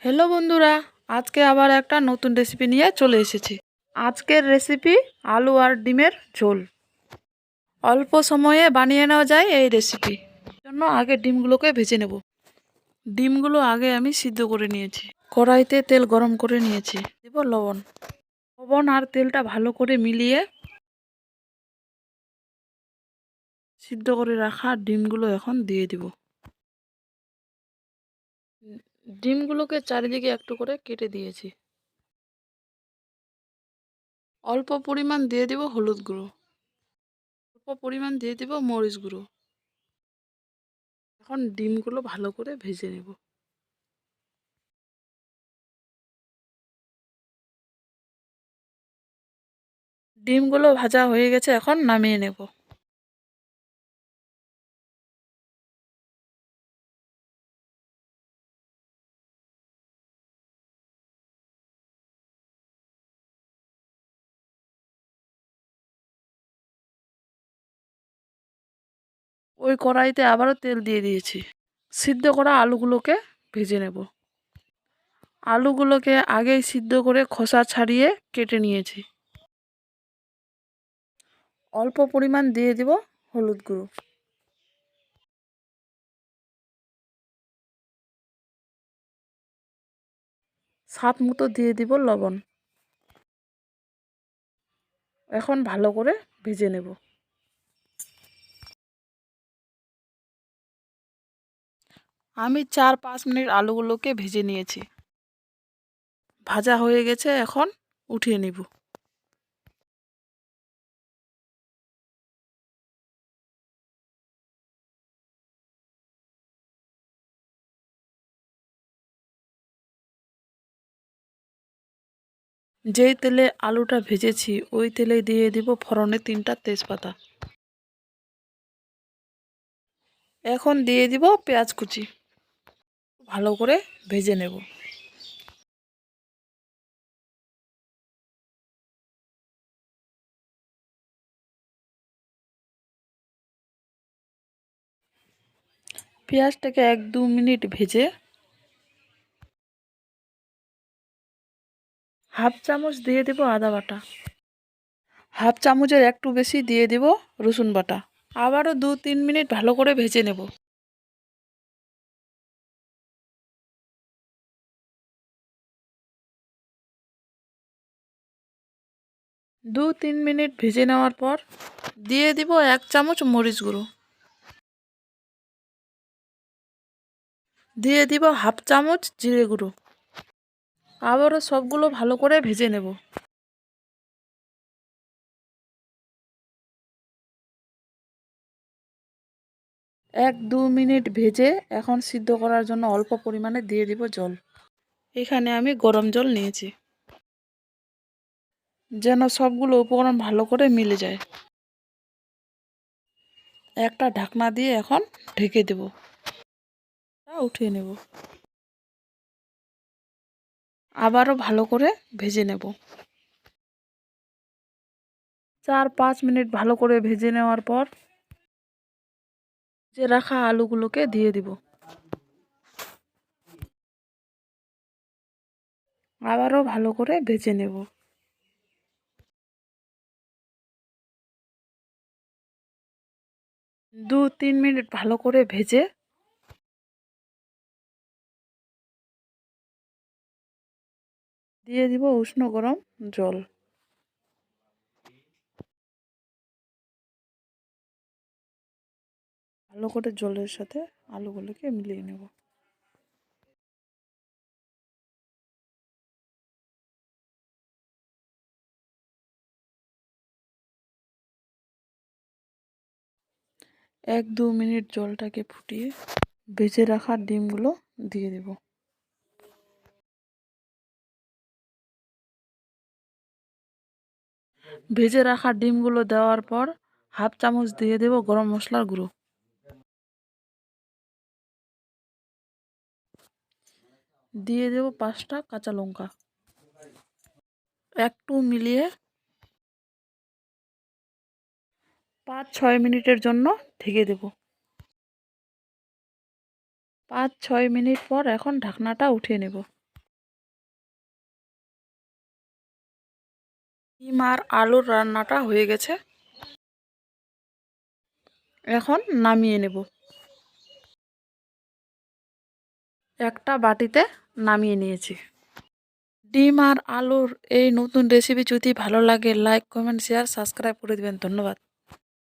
Hello বন্ধুরা, আজকে আবার একটা নতুন রেসিপি নিয়ে চলে এসেছি। আজকের রেসিপি আলু আর ডিমের ঝোল। অল্প সময়ে বানিয়ে নেওয়া যায় এই রেসিপি। জন্য আগে ডিমগুলোকে ভেজে নেব। ডিমগুলো আগে আমি সিদ্ধ করে নিয়েছি। কড়াইতে তেল গরম করে নিয়েছি। দেব লবণ। লবণ আর তেলটা ভালো করে মিলিয়ে সিদ্ধ করে রাখা ডিমগুলো এখন দিয়ে দিব। ডিমগুলোকে চারিদিকে একটু করে কেটে দিয়েছি। অল্প পরিমাণ দিয়ে দিব হলুদ গুঁড়ো। অল্প পরিমাণ দিয়ে দিব মরিচ গুঁড়ো। এখন ডিমগুলো ভালো করে ভেজে নেব। ডিমগুলো ভাজা হয়ে গেছে, এখন নামিয়ে নেব। ওই কড়াইতে আবারও তেল দিয়ে দিয়েছি। সিদ্ধ করা আলুগুলোকে ভেজে নেব। আলুগুলোকে আগেই সিদ্ধ করে খোসা ছাড়িয়ে কেটে নিয়েছি। অল্প পরিমাণ দিয়ে দিব হলুদ গুঁড়ো। স্বাদ মতো দিয়ে দিব লবণ। এখন ভালো করে ভেজে নেব। আমি 4-5 মিনিট আলুগুলোকে ভেজে নিয়েছি। ভাজা হয়ে গেছে, এখন উঠিয়ে নিব। যেই তেলে আলুটা ভেজেছি ওই তেলে দিয়ে দিব ফোড়নে 3টা তেজপাতা। এখন দিয়ে দিব পেঁয়াজ কুচি। ভালো করে ভেজে নেব। পেঁয়াজটাকে 1-2 মিনিট ভেজে হাফ চামচ দিয়ে দেব আদা বাটা। হাফ চামচের একটু বেশি দিয়ে দেব রসুন বাটা। আবারও 2-3 মিনিট ভালো করে ভেজে নেব। 2-3 মিনিট ভেজে নেওয়ার পর দিয়ে দিব 1 চামচ মরিচ গুঁড়ো। দিয়ে দিব হাফ চামচ জিরে গুঁড়ো। আবারও সবগুলো ভালো করে ভেজে নেব। 1-2 মিনিট ভেজে এখন সিদ্ধ করার জন্য অল্প পরিমাণে দিয়ে দিব জল। এখানে আমি গরম জল নিয়েছি, যেন সবগুলো উপকরণ ভালো করে মিলে যায়। একটা ঢাকনা দিয়ে এখন ঢেকে দেব। উঠিয়ে নেব। আবারও ভালো করে ভেজে নেব। 4-5 মিনিট ভালো করে ভেজে নেওয়ার পর যে রাখা আলুগুলোকে দিয়ে দিব। আবারও ভালো করে ভেজে নেব। 2-3 মিনিট ভালো করে ভেজে দিয়ে দিব উষ্ণ গরম জল। ভালো করে জলের সাথে আলুগুলোকে মিলিয়ে নেব। এক দু মিনিট জলটাকে ফুটিয়ে ভেজে রাখা ডিমগুলো দিয়ে দেব। ভেজে রাখা ডিমগুলো দেওয়ার পর হাফ চামচ দিয়ে দেব গরম মশলার গুঁড়ো। দিয়ে দেব 5টা কাঁচা লঙ্কা। একটু মিলিয়ে 5-6 মিনিটের জন্য ঢেকে দেব। 5-6 মিনিট পর এখন ঢাকনাটা উঠিয়ে নেব। ডিম আর আলুর রান্নাটা হয়ে গেছে, এখন নামিয়ে নেব। একটা বাটিতে নামিয়ে নিয়েছি। ডিম আর আলুর এই নতুন রেসিপি যদি ভালো লাগে লাইক কমেন্ট শেয়ার সাবস্ক্রাইব করে দেবেন। ধন্যবাদ।